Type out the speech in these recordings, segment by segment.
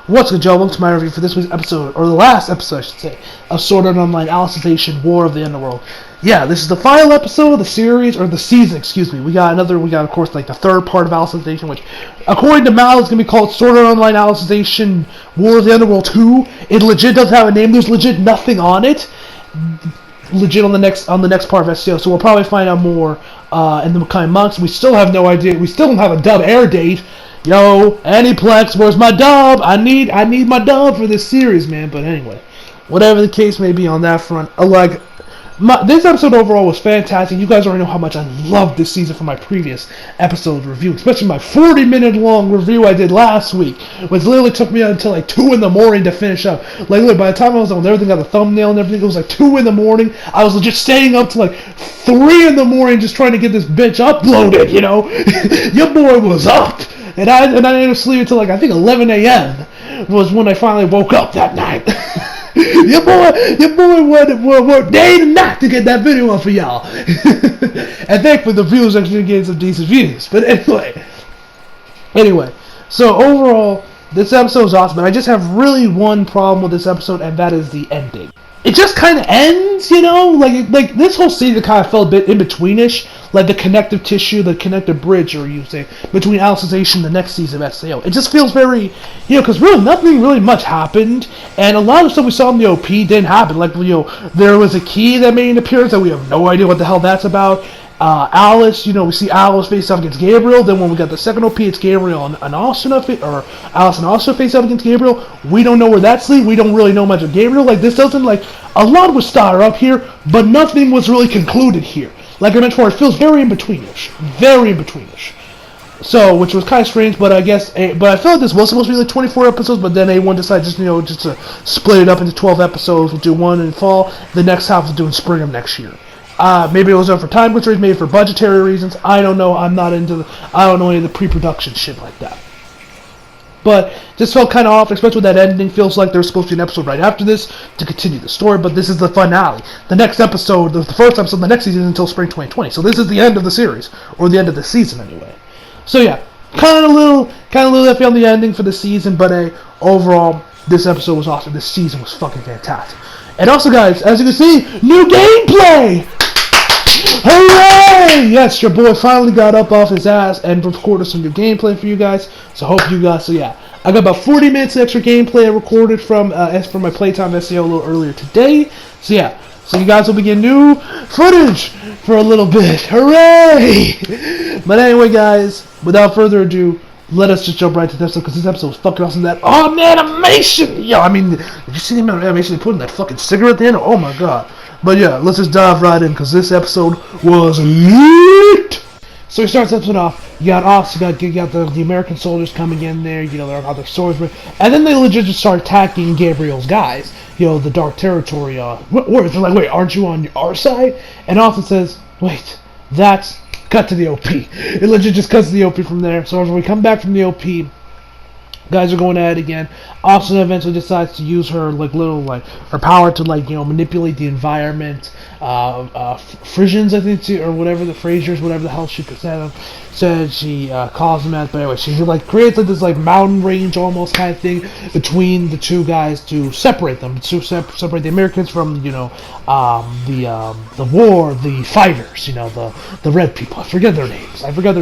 What's good, Joe? Welcome to my review for this week's episode, or the last episode, I should say, of Sword Art Online Alicization War of the Underworld. Yeah, this is the final episode of the series, or the season, excuse me. We got, of course, like the third part of Alicization, which, according to Mal, is going to be called Sword Art Online Alicization War of the Underworld 2. It legit doesn't have a name. There's legit nothing on it. Legit on the next part of SEO, so we'll probably find out more in the coming months. We still have no idea. We still don't have a dub air date. Yo, Aniplex, where's my dub? I need my dub for this series, man. But anyway, whatever the case may be on that front, this episode overall was fantastic. You guys already know how much I loved this season from my previous episode review, especially my 40-minute long review I did last week, which literally took me until like 2 in the morning to finish up. Like literally, by the time I was on everything, got the thumbnail and everything, it was like 2 in the morning. I was just staying up to like 3 in the morning just trying to get this bitch uploaded. You know, your boy was up. And I didn't sleep until like I think 11 a.m. was when I finally woke up that night. your boy worked day and night to get that video up for y'all. And thankfully the views actually getting some decent views. But anyway, so overall this episode is awesome. And I just have really one problem with this episode, and that is the ending. It just kind of ends, you know, like this whole season kind of felt a bit in-betweenish, like the connective tissue, the connective bridge, or you say, between Alicization and the next season of SAO. It just feels very, you know, because really nothing really much happened, and a lot of stuff we saw in the OP didn't happen. Like, you know, there was a key that made an appearance that we have no idea what the hell that's about. Alice, you know, we see Alice face off against Gabriel. Then when we got the second OP, it's Gabriel and Austin, or Alice and Austin face off against Gabriel. We don't know where that's leading. We don't really know much of Gabriel. Like, this doesn't, like, a lot was started up here, but nothing was really concluded here. Like I mentioned before, it feels very in-betweenish. Very in-betweenish. So, which was kind of strange, but I guess, but I felt like this was supposed to be like 24 episodes, but then A1 decided just to split it up into 12 episodes. We'll do one in fall, the next half we'll do in spring of next year. Maybe it was done for time constraints, maybe for budgetary reasons. I don't know. I don't know any of the pre-production shit like that. But just felt kind of off, especially with that ending. Feels like there's supposed to be an episode right after this to continue the story, but this is the finale. The next episode, the first episode of the next season is until spring 2020. So this is the end of the series, or the end of the season anyway. So yeah, kind of a little iffy on the ending for the season, but overall, this episode was awesome. This season was fucking fantastic. And also, guys, as you can see, new gameplay! Hooray! Yes, your boy finally got up off his ass and recorded some new gameplay for you guys. So hope you guys. So yeah, I got about 40 minutes of extra gameplay I recorded from my playtime SEO a little earlier today. So yeah, so you guys will be getting new footage for a little bit. Hooray! But anyway, guys, without further ado, let us just jump right to this episode, because this episode was fucking awesome. That animation! Yo, I mean, did you see the amount of animation they put in that fucking cigarette at the end? Oh my god. But yeah, let's just dive right in, because this episode was lit! So he starts the episode off, you got us, you got the American soldiers coming in there, you know, they're on their swords, and then they legit just start attacking Gabriel's guys, you know, the Dark Territory, they're like, wait, aren't you on our side? And Austin says, wait, that's, cut to the OP. It legit just cuts to the OP from there, so when we come back from the OP, guys are going at it again. Austin eventually decides to use her her power to manipulate the environment. Frisians, I think, or whatever the Frasers, whatever the hell she said she calls them at. But anyway, she creates this mountain range almost kind of thing between the two guys to separate them, to separate the Americans from the war, the fighters, the red people. I forget their names. I forget.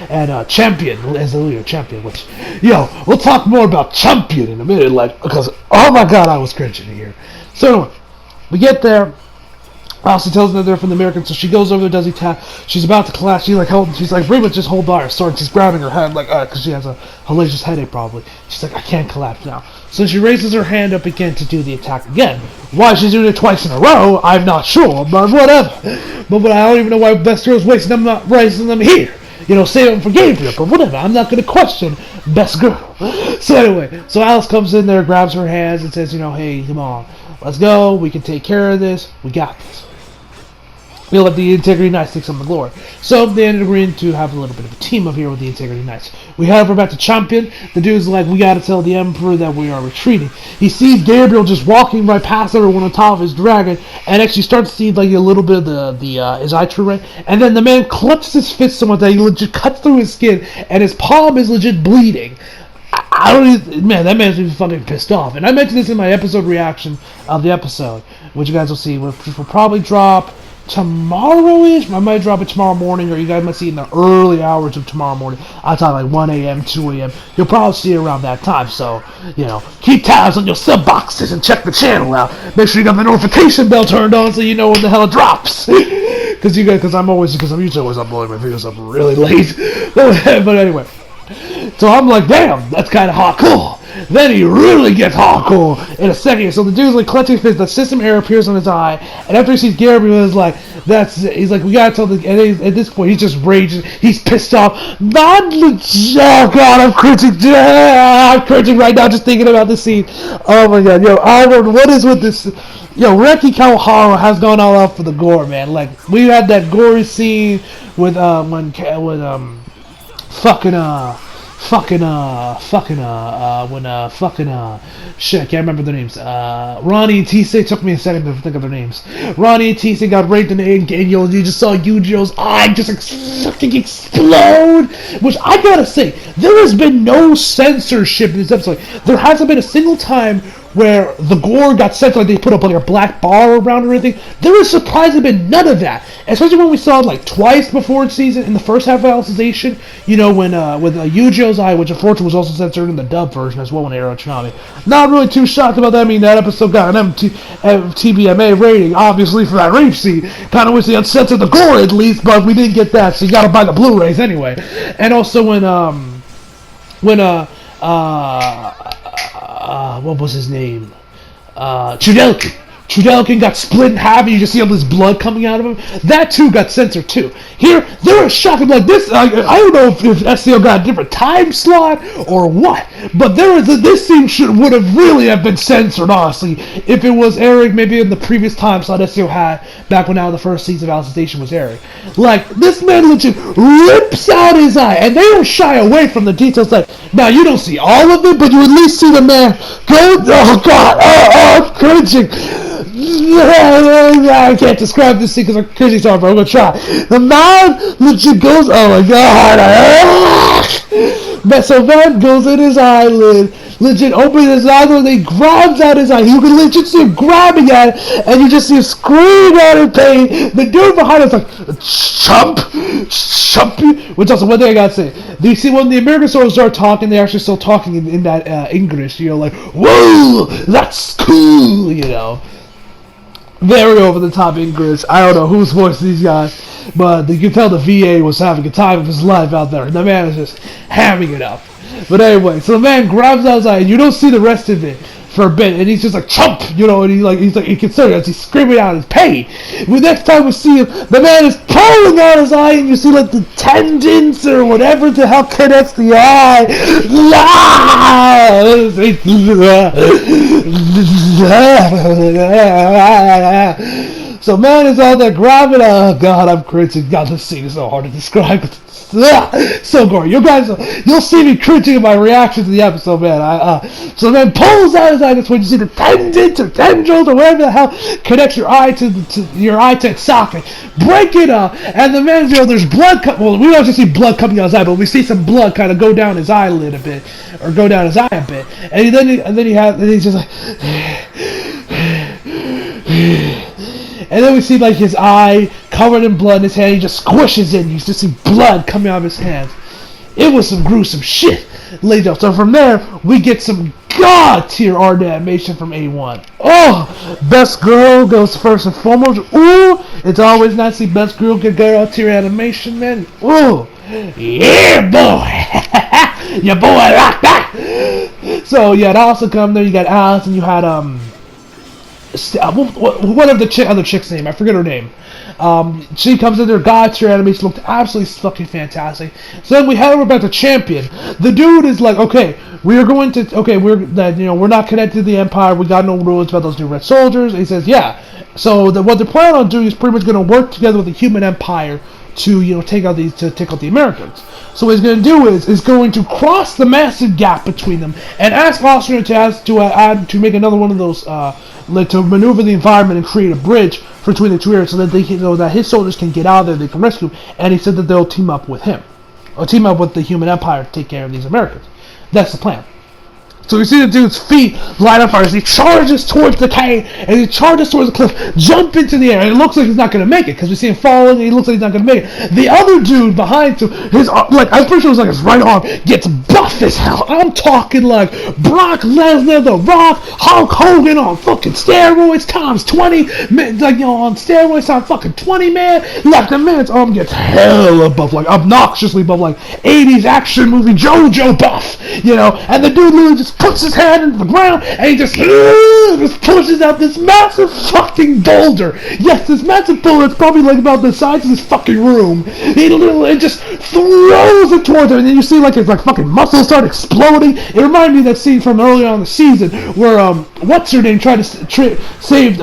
And Champion as the leader, Champion, which we'll talk more about Champion in a minute, because oh my god, I was cringing here. So anyway, we get there. Austin tells them that they're from the Americans, so she goes over there, does the attack. She's about to collapse. She's pretty much just hold by her sword. She's grabbing her head, because she has a hellacious headache probably. She's like, I can't collapse now. So she raises her hand up again to do the attack again. Why she's doing it twice in a row, I'm not sure, but whatever. But I don't even know why Best Girl's wasting them, not raising them here. Save them for Gabriel, but whatever. I'm not going to question Best Girl. So anyway, so Alice comes in there, grabs her hands, and says, hey, come on, let's go. We can take care of this. We got this. We'll let the Integrity Knights take some of the glory. So they ended up agreeing to have a little bit of a team up here with the Integrity Knights. We head over back to Champion. The dude's like, we gotta tell the Emperor that we are retreating. He sees Gabriel just walking right past everyone on top of his dragon, and actually starts to see a little bit of his eye true ray. And then the man clutches his fist so much that he legit cuts through his skin, and his palm is legit bleeding. I don't even, man, that man's fucking pissed off. And I mentioned this in my episode reaction of the episode, which you guys will see, which will probably drop tomorrow-ish. I might drop it tomorrow morning, or you guys might see it in the early hours of tomorrow morning. I'll talk like 1 a.m., 2 a.m. You'll probably see it around that time, so, keep tabs on your sub boxes and check the channel out. Make sure you got the notification bell turned on so you know when the hell it drops. Because I'm usually always uploading my videos up really late. But anyway. So I'm like, damn, that's kind of hardcore. Then he really gets hardcore in a second. So the dude's like clutching his fist. The system error appears on his eye, and after he sees Gabriel, he's like, he's like, we gotta tell the. And at this point, he's just raging. He's pissed off. Oh God, I'm cringing right now just thinking about this scene. Oh my God, Arnold, what is with this? Reki Kawahara has gone all out for the gore, man. Like we had that gory scene with shit, I can't remember their names. Ronnie and Tisei, took me a second to think of their names. Ronnie and Tisei got raped in the ink, and you just saw Yujio's eye just fucking explode. Which I gotta say, there has been no censorship in this episode. There hasn't been a single time where the gore got censored, like they put up like a black bar around or anything. There has surprisingly been none of that. Especially when we saw it like twice before the season in the first half of Alicization, when with Yujio's eye, which unfortunately was also censored in the dub version as well when Aero Tsunami. Not really too shocked about that. I mean, that episode got an TBMA rating, obviously, for that rape scene. Kind of wish they had censored the gore at least, but we didn't get that, so you gotta buy the Blu-rays anyway. And also what was his name? Chudelkin. Chudelkin got split in half and you just see all this blood coming out of him. That too got censored too. Here, they were shocking like this. I don't know if SCO got a different time slot or what, but this scene would have really have been censored, honestly, if it was airing maybe in the previous time slot SCO had back when now the first season of Alicization was airing. Like, this man legit rips out his eye, and they don't shy away from the details. Like, now you don't see all of it, but you at least see the man go, oh God, I'm cringing. I can't describe this scene because I'm cringing so hard, but I'm gonna try. The man legit goes, oh my God. So man goes in his eyelid, legit opens his eyelid, and he grabs at his eye. You can legit see him grabbing at it, and you just see him screaming out in pain. The dude behind us like, chumpy. Which also, one thing I gotta say, do you see when the American soldiers start talking, they're actually still talking in that English, like, whoa, that's cool, Very over the top English. I don't know who's voicing these guys, but you can tell the VA was having a time of his life out there. The man is just hamming it up. But anyway, so the man grabs outside, and you don't see the rest of it for a bit, and he's just like chump, and he's like inconsiderate as he's screaming out his pain. The next time we see him, the man is pulling out his eye, and you see like the tendons or whatever the hell connects the eye. So man is out there grabbing. Oh God, I'm cringing. God, this scene is so hard to describe. So gory. You guys, you'll see me cringing in my reaction to the episode, man. So the man pulls out his eye. That's when you see the tendons or tendrils or whatever the hell connects your eye to your eye to its socket. Break it up, and the man, there's blood. Well, we don't just see blood coming out his eye, but we see some blood kind of go down his eyelid a bit, or go down his eye a bit, and then he's just like. And then we see like his eye covered in blood in his hand. He just squishes it and you just see blood coming out of his hands. It was some gruesome shit, ladies. So from there, we get some god tier art animation from A1. Oh, best girl goes first and foremost. Ooh, it's always nice to see best girl get god tier animation, man. Ooh, yeah, boy. Your boy rock that. So yeah, it also come there. You got Alice and you had whatever the other chick's name, I forget her name. She comes in there, god tier animation, looked absolutely fucking fantastic. So then we head over back to Champion. The dude is like, we're not connected to the Empire, we got no rules about those new red soldiers. And he says, yeah. So what they're planning on doing is pretty much going to work together with the human Empire to take out the Americans. So what he's going to do is going to cross the massive gap between them and ask Austria to make another one of those to maneuver the environment and create a bridge between the two areas so that that his soldiers can get out of there, they can rescue him. And he said that they'll team up with him, or team up with the human Empire to take care of these Americans. That's the plan. So we see the dude's feet light on fire as he charges towards the cave, and he charges towards the cliff, jump into the air, and it looks like he's not going to make it, because we see him falling, and he looks like he's not going to make it. The other dude behind him, his arm, like, I'm pretty sure it was like his right arm, gets buff as hell. I'm talking like Brock Lesnar, The Rock, Hulk Hogan on fucking steroids times 20, like, you know, on steroids times fucking 20, man. Like, the man's arm gets hella buff, like, obnoxiously buff, like 80s action movie JoJo buff, you know, and the dude literally just puts his hand into the ground, and he just pushes out this massive fucking boulder. Yes, this massive boulder, it's probably like about the size of this fucking room. He literally just throws it towards him, and then you see like his like fucking muscles start exploding. It reminded me of that scene from earlier on in the season where what's her name tried to save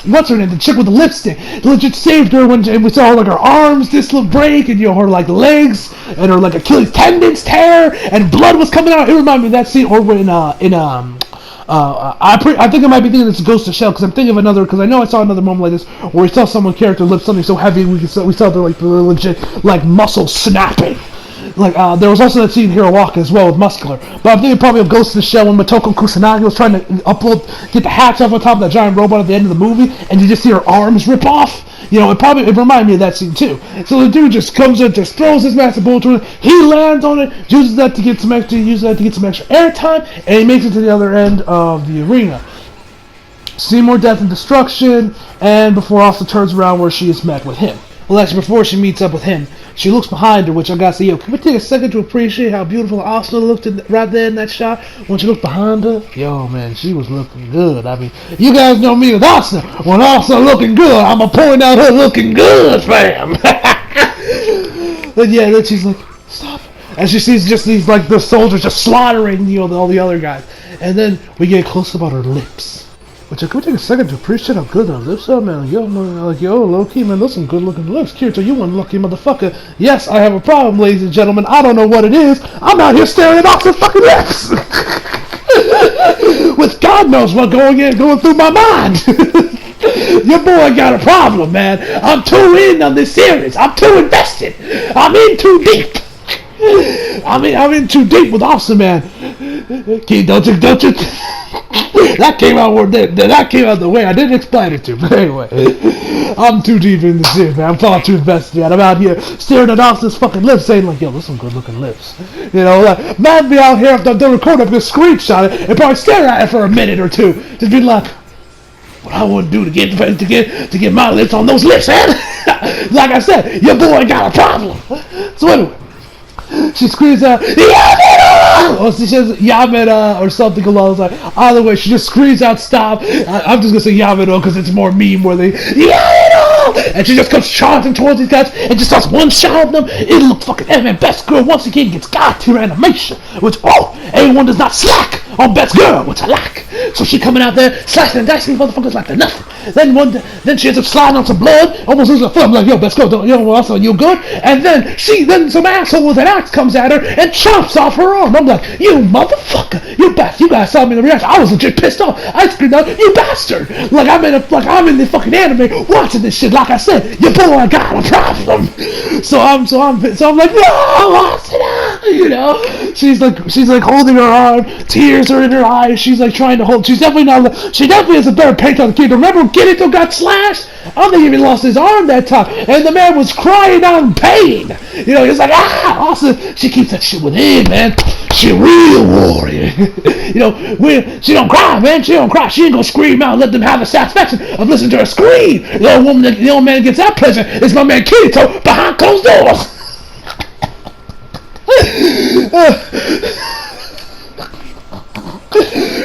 what's her name, the chick with the lipstick, legit saved her when we saw like her arms break, and you know her like legs and her like Achilles tendons tear, and blood was coming out. It reminded me of that scene, or when I think I might be thinking it's Ghost of Shell, because I'm thinking of another, because I know I saw another moment like this where we saw someone character lift something so heavy we saw the legit like muscles snapping. Like, there was also that scene in Hero Walk as well with Muscular. But I'm thinking probably of Ghost of the Shell when Motoko Kusanagi was trying to get the hatch off on top of that giant robot at the end of the movie, and you just see her arms rip off. You know, it reminded me of that scene too. So the dude just comes in, just throws his massive bullet to it, he lands on it, uses that to get some extra airtime, and he makes it to the other end of the arena. See more death and destruction, and before also turns around where she is met with him. Well, actually, before she meets up with him, she looks behind her, which I gotta say, yo, can we take a second to appreciate how beautiful Austin looked right there in that shot when she looked behind her? Yo, man, she was looking good. I mean, you guys know me with Austin. When Austin looking good, I'ma point out her looking good, fam. But yeah, then she's like, stop. And she sees just these, like, the soldiers just slaughtering, you know, all the other guys. And then we get close about her lips. Which, can we take a second to appreciate how good her lips are, man? Yo, man, like, yo, low-key, man, those some good-looking lips. Kirito, you one lucky motherfucker. Yes, I have a problem, ladies and gentlemen. I don't know what it is. I'm out here staring at Ox's fucking lips. With God knows what going through my mind. Your boy got a problem, man. I'm too in on this series. I'm too invested. I'm in too deep. I'm in too deep with Austin, man. Don't you? That came out the way I didn't explain it to. But anyway, I'm too deep in the shit, man. I'm far too invested, man. I'm out here staring at Austin's fucking lips, saying like, yo, those some good looking lips. You know, like, man, be out here if the recorder could screenshot it and probably stare at it for a minute or two, just be like, what I wouldn't do to get my lips on those lips, man. Like I said, your boy got a problem. So anyway, she screams out, Yamada! Or she says Yamada or something along those lines. Either way, she just screams out, stop. I'm just going to say Yamada because it's more meme worthy. Yamada! And she just comes charging towards these guys and just starts one-shotting them. It looks fucking, man, Best Girl once again gets god-tier animation. Which, everyone does not slack on Best Girl, which I like. So she coming out there, slashing and dicing motherfuckers like they're nothing. Then she ends up sliding on some blood, almost loses her foot. I'm like, yo, Best Girl, also, you good? And then some asshole with an axe comes at her and chops off her arm. I'm like, you motherfucker, you bastard! You guys saw me in the reaction. I was legit pissed off. I screamed out, you bastard! Like I'm in the fucking anime watching this shit. Like I said, your boy got a problem. So I'm like, no, you know. She's like holding her arm, tears are in her eyes. She's like trying to hold. She definitely has a better paint on the kid. Remember when Kirito got slashed? I don't think he even lost his arm that time, and the man was crying out in pain. You know, he was like, Austin, she keeps that shit within, man. She a real warrior. You know, she don't cry, man. She don't cry. She ain't gonna scream out and let them have the satisfaction of listening to her scream. The old man gets that pleasure is my man Kirito behind closed doors.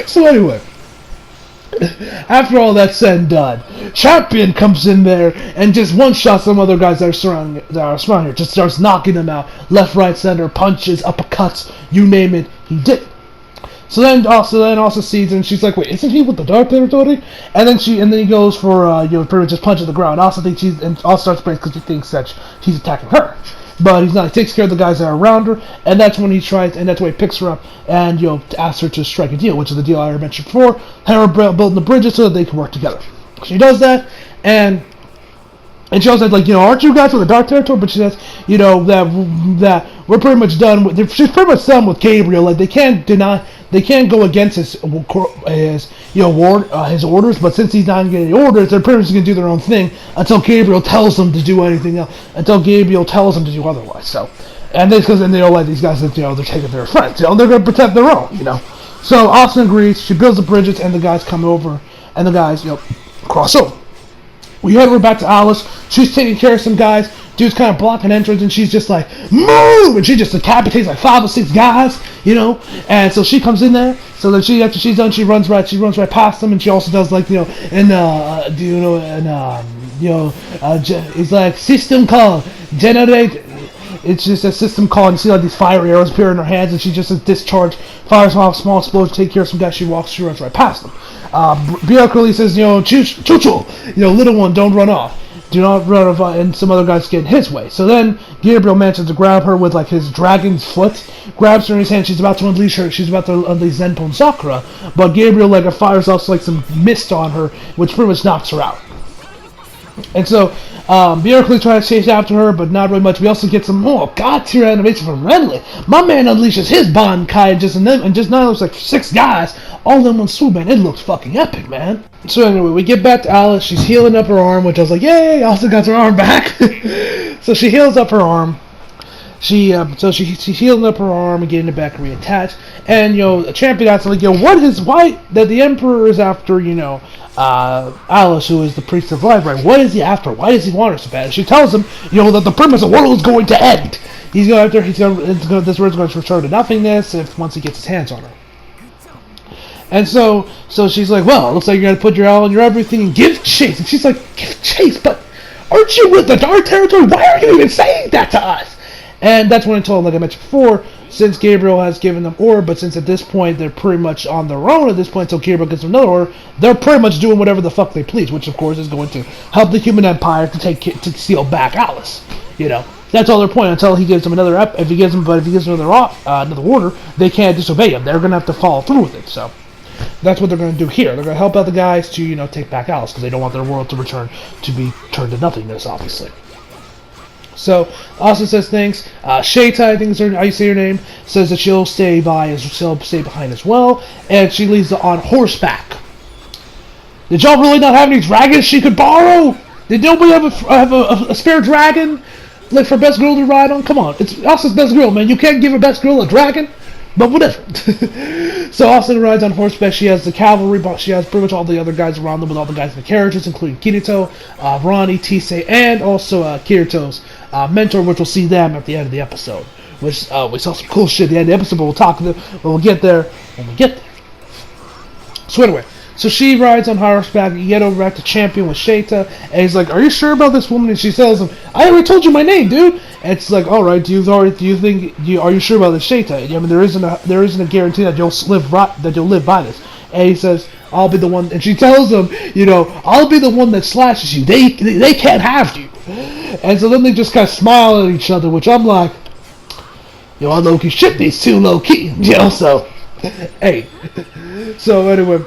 So anyway, after all that's said and done, Champion comes in there and just one-shots some other guys that are surrounding her. Just starts knocking them out, left, right, center, punches, uppercuts, you name it, he did it. So then also sees, and she's like, wait, isn't he with the dark territory? And then he goes for pretty much just punches the ground. Also thinks starts breaking because he thinks that he's attacking her. But he's not. He takes care of the guys that are around her, and that's when he picks her up and asks her to strike a deal, which is the deal I already mentioned before. Her building the bridges so that they can work together. She does that, and she also said, like, aren't you guys with the dark territory? But she says, that we're pretty much done with. She's pretty much done with Gabriel. Like they can't deny they can't go against his his orders. But since he's not getting orders, they're pretty much going to do their own thing until Gabriel tells them to do anything else. Until Gabriel tells them to do otherwise. So, and because then they don't let these guys that they're taking their friends. They're going to protect their own. So Austin agrees. She builds the bridges, and the guys come over, and the guys cross over. We head over back to Alice. She's taking care of some guys. Dude's kind of blocking entrance, and she's just like, move! And she just decapitates like 5 or 6 guys, And so she comes in there. So then after she's done, she runs right past them, and she also does like, it's like system call, generate. It's just a system call, and you see like these fire arrows appear in her hands, and she just fires off small explosions, take care of some guys. She runs right past them. Bjork says, choo-choo, little one, don't run off. Do not run off, and some other guys get in his way. So then Gabriel manages to grab her with like his dragon's foot, grabs her in his hand. She's about to unleash Zenpo and Sakura, but Gabriel fires off like some mist on her, which pretty much knocks her out. And so Bjork tries to chase after her, but not really much. We also get some more god-tier animation from Renly. My man unleashes his Bankai and just now looks like 6 guys all in one swoop, man. It looks fucking epic, man. So anyway, we get back to Alice. She's healing up her arm, which I was like, yay, Alice got her arm back. So she heals up her arm. She's healing up her arm and getting it back reattached. And a champion asks like, why that the Emperor is after Alice, who is the priest of life, right? What is he after? Why does he want her so bad? And she tells him, that the premise of the world is going to end. This world's going to return to nothingness once he gets his hands on her. And so she's like, well, it looks like you're going to put your all and your everything and give chase. And she's like, give chase? But aren't you with the Dark Territory? Why are you even saying that to us? And that's when I told him, like I mentioned before, since Gabriel has given them order, but since at this point they're pretty much on their own at this point until Gabriel gets another order, they're pretty much doing whatever the fuck they please, which of course is going to help the human empire to steal back Alice. That's all their point until he gives them another if he gives them another order, they can't disobey him. They're going to have to follow through with it. So that's what they're going to do here. They're going to help out the guys to take back Alice because they don't want their world to be turned to nothingness, obviously. So Austin says thanks. Shaita, I think is how you say her name, says that she'll stay behind as well, and she leaves on horseback. Did y'all really not have any dragons she could borrow? Did nobody have a spare dragon, like for best girl to ride on? Come on, it's Austin's best girl, man. You can't give her best girl a dragon, but whatever. So Austin rides on horseback. She has the cavalry, but she has pretty much all the other guys around them with all the guys in the carriages, including Kirito, Ronnie, Tisei, and also Kirito's mentor, which we'll see them at the end of the episode. Which we saw some cool shit at the end of the episode, but we'll get there when we get there. So anyway, so she rides on horseback. You get over back to Champion with Shaita, and he's like, "Are you sure about this woman?" And she tells him, "I already told you my name, dude." And it's like, "All right, are you sure about this, Shaita?" I mean, there isn't a guarantee that you'll live by this. And he says, "I'll be the one." And she tells him, "I'll be the one that slashes you. They can't have you." And so then they just kind of smile at each other, which I'm like, I low-key ship these two low-key, so, hey. So anyway,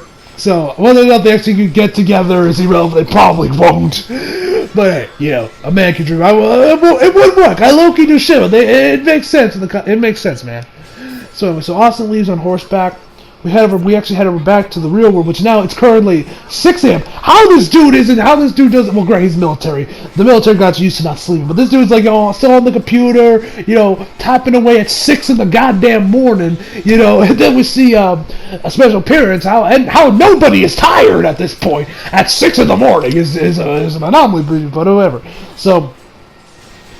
whether or not they actually could get together is irrelevant. They probably won't. But hey, a man can dream. It would work. I low-key do shit. It makes sense. It makes sense, man. So Austin leaves on horseback. We actually head over back to the real world, which now it's currently 6 a.m. How this dude doesn't, well, great, he's military. The military got used to not sleeping, but this dude's like, still on the computer, tapping away at 6 in the goddamn morning, and then we see a special appearance, how nobody is tired at this point, at 6 in the morning is an anomaly, but whatever. So,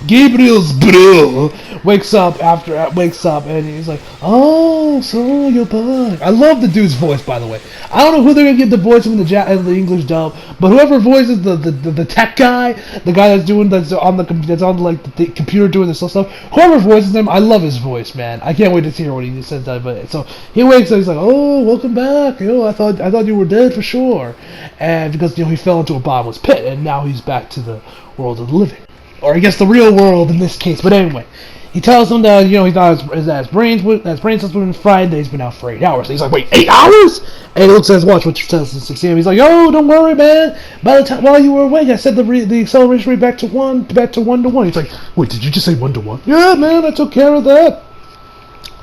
Gabriel's bro wakes up and he's like, "Oh, so you're back." I love the dude's voice, by the way. I don't know who they're gonna get the voice of in the English dub, but whoever voices the tech guy, the guy that's on the computer doing this stuff, whoever voices him, I love his voice, man. I can't wait to hear what he says. But so he wakes up, he's like, "Oh, welcome back. I thought you were dead for sure," and because he fell into a bottomless pit, and now he's back to the world of the living. Or I guess the real world in this case. But anyway, he tells him that he thought his brain cells been fried. That he's been out for 8 hours. And he's like, "Wait, 8 hours?" And he looks at his watch, which tells him 6 a.m. He's like, "Oh, don't worry, man. By the time while you were awake, I set the acceleration rate back to 1 to 1. He's like, "Wait, did you just say 1 to 1?" "Yeah, man, I took care of that."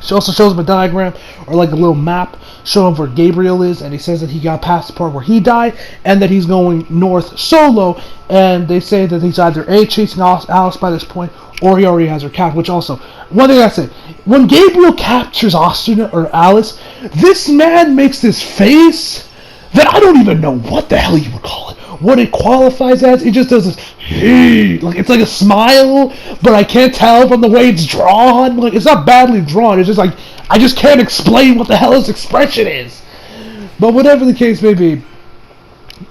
She also shows him a diagram or like a little map showing where Gabriel is, and he says that he got past the part where he died and that he's going north solo. And they say that he's either A, chasing Alice by this point, or he already has her captured. Which also, one thing I say, when Gabriel captures Austin or Alice, this man makes this face that I don't even know what the hell you would call it. What it qualifies as, it just does this, hey, like it's like a smile, but I can't tell from the way it's drawn. Like it's not badly drawn. It's just like I just can't explain what the hell his expression is. But whatever the case may be,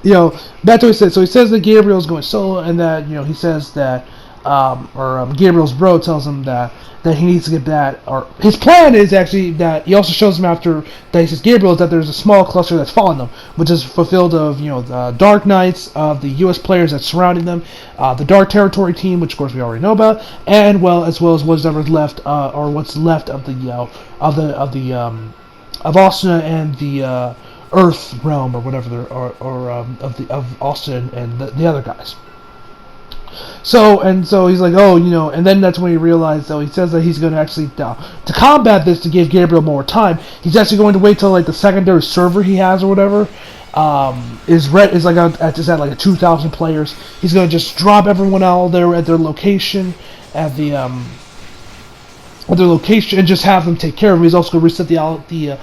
you know, that's what he said. So he says that Gabriel's going solo, and that, you know, he says that, Gabriel's bro tells him that he needs to get that, or his plan is actually that he also shows him after that he says Gabriel is that there's a small cluster that's following them, which is fulfilled of, you know, the Dark Knights, of the U.S. players that's surrounding them, the Dark Territory team, which of course we already know about, and as well as whatever's left, or what's left of the of Austin and the Earth realm, or whatever, of Austin and the other guys. So he's like, oh, you know, and then that's when he realized, though, he says that he's going to actually, to combat this, to give Gabriel more time, he's actually going to wait till, like, the secondary server he has or whatever, is like, just at, like, 2,000 players. He's going to just drop everyone out there at their location, and just have them take care of him. He's also going to reset the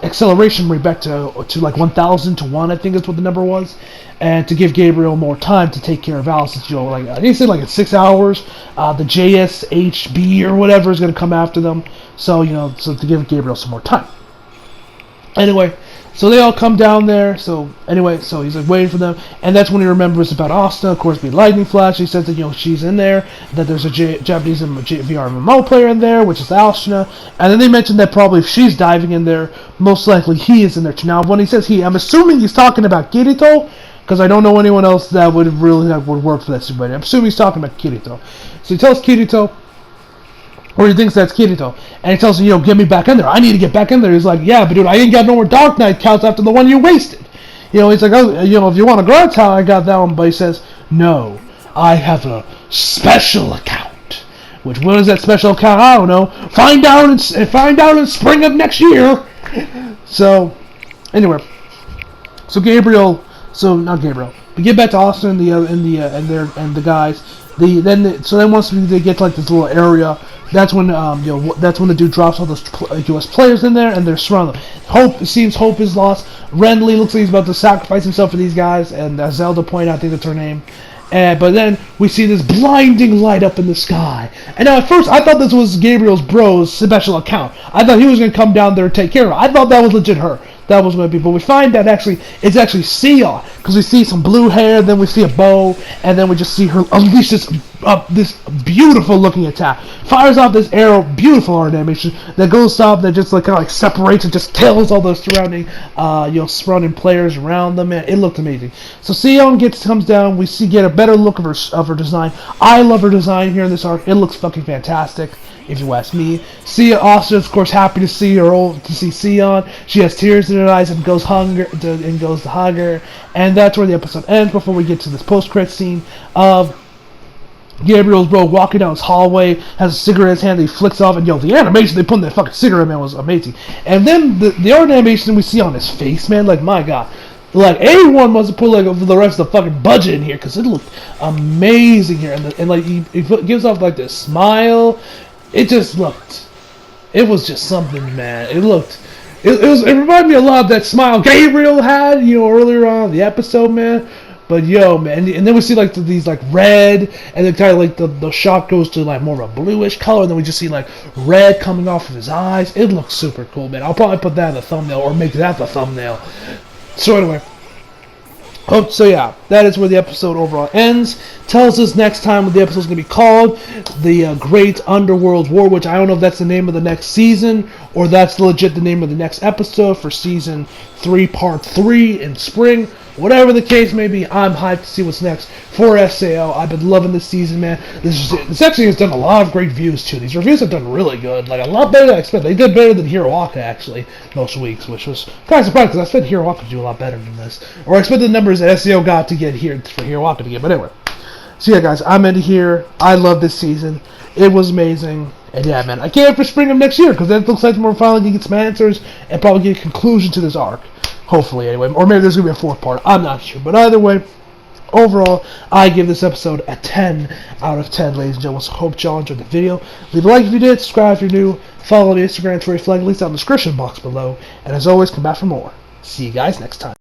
acceleration rate back to like 1,000 to 1, I think that's what the number was, and to give Gabriel more time to take care of Alice. You know, like I think he said, like in 6 hours, the JSHB or whatever is going to come after them. So, you know, so to give Gabriel some more time. Anyway, so they all come down there. So anyway, so he's like waiting for them, and that's when he remembers about Asta. Of course, being Lightning Flash. He says that, you know, she's in there, that there's a Japanese VR MMO player in there, which is Alshina, and then they mentioned that probably if she's diving in there, most likely he is in there too. Now, when he says he, I'm assuming he's talking about Kirito, because I don't know anyone else that would work for that situation. I'm assuming he's talking about Kirito. So he tells Kirito, or he thinks that's Kirito, and he tells him, you know, get me back in there. I need to get back in there. He's like, yeah, but dude, I ain't got no more Dark Knight counts after the one you wasted. You know, he's like, oh, you know, if you want to go out town, I got that one. But he says, no, I have a special account. Which, what is that special account? I don't know. Find out in spring of next year. So, anyway, so not Gabriel. We get back to Austin and the guys. Then once they get to like this little area, that's when that's when the dude drops all those U.S. players in there, and they're surrounded. Hope is lost. Renly looks like he's about to sacrifice himself for these guys, and Zelda pointed out, I think that's her name. But then we see this blinding light up in the sky. And now at first I thought this was Gabriel's bro's special account. I thought he was going to come down there and take care of her. I thought that was legit her. That was going to be. But we find that it's actually Sia. Because we see some blue hair, then we see a bow, and then we just see her unleash this beautiful looking attack. Fires off this arrow, beautiful art animation, that goes up, that just like kind of like separates and just kills all those surrounding players around them. Man, it looked amazing. So Sion comes down, we get a better look of her design. I love her design here in this arc. It looks fucking fantastic, if you ask me. Sia also, of course, happy to see Sion. She has tears in her eyes and goes to hug her. And that's where the episode ends before we get to this post-credit scene of Gabriel's bro walking down his hallway, has a cigarette in his hand that he flicks off, and the animation they put in that fucking cigarette, man, was amazing. And then the art animation we see on his face, man, like, my god. Like, A1 must have put, like, the rest of the fucking budget in here, because it looked amazing here. And like, he gives off, like, this smile. It was just something, man. It reminded me a lot of that smile Gabriel had, earlier on in the episode, man. But man, and then we see like these like red, and then kind of like the shot goes to like more of a bluish color, and then we just see like red coming off of his eyes. It looks super cool, man. I'll probably put that in the thumbnail or make that the thumbnail. So anyway, so yeah, that is where the episode overall ends. Tells us next time what the episode is going to be called, the Great Underworld War, which I don't know if that's the name of the next season or that's legit the name of the next episode for season 3, part 3 in spring. Whatever the case may be, I'm hyped to see what's next for SAO. I've been loving this season, man. This actually has done a lot of great views, too. These reviews have done really good. Like, a lot better than I expected. They did better than Hiroaka, actually, most weeks, which was kind of surprising, because I expected Hiroaka to do a lot better than this. Or I expected the numbers that SAO got to get here for Hiroaka to get, but anyway. So yeah, guys, I'm into here. I love this season. It was amazing. And yeah, man, I can't wait for spring of next year, because then it looks like we're finally going to get some answers and probably get a conclusion to this arc. Hopefully, anyway. Or maybe there's going to be a fourth part. I'm not sure. But either way, overall, I give this episode a 10 out of 10, ladies and gentlemen. So hope y'all enjoyed the video. Leave a like if you did, subscribe if you're new, follow the Instagram Twitter flag links down in the description box below, and as always, come back for more. See you guys next time.